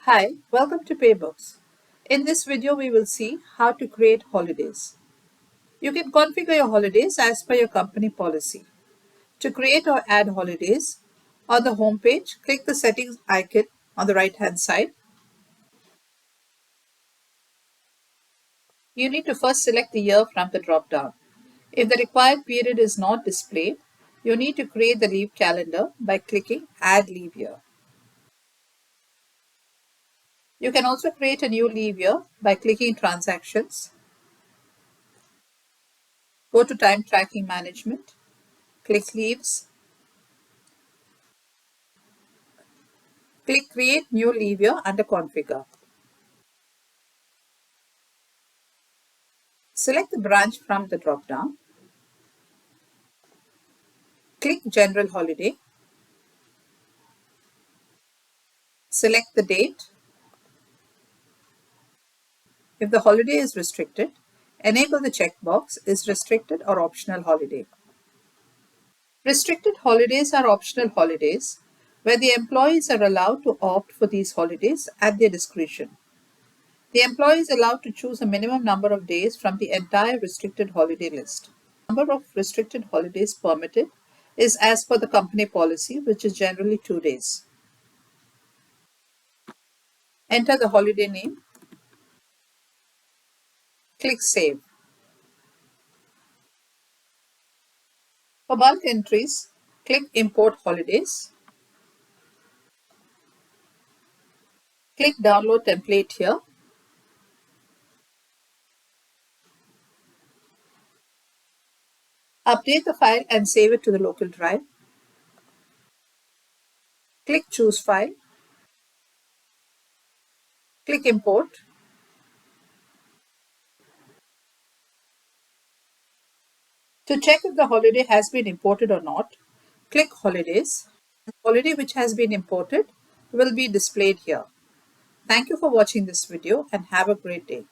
Hi, welcome to Paybooks. In this video, we will see how to create holidays. You can configure your holidays as per your company policy. To create or add holidays, on the home page, click the settings icon on the right-hand side. You need to first select the year from the drop-down. If the required period is not displayed, you need to create the leave calendar by clicking Add Leave Year. You can also create a new leave year by clicking Transactions. Go to Time Tracking Management, click Leaves, click Create New Leave Year under Configure. Select the branch from the drop-down. Click General Holiday. Select the date. If the holiday is restricted, enable the checkbox Is restricted or optional holiday. Restricted holidays are optional holidays where the employees are allowed to opt for these holidays at their discretion. The employee is allowed to choose a minimum number of days from the entire restricted holiday list. The number of restricted holidays permitted is as per the company policy, which is generally 2 days. Enter the holiday name. Click Save. For bulk entries, click Import Holidays. Click Download Template here. Update the file and save it to the local drive. Click Choose File. Click Import. To check if the holiday has been imported or not, click Holidays. The holiday which has been imported will be displayed here. Thank you for watching this video and have a great day.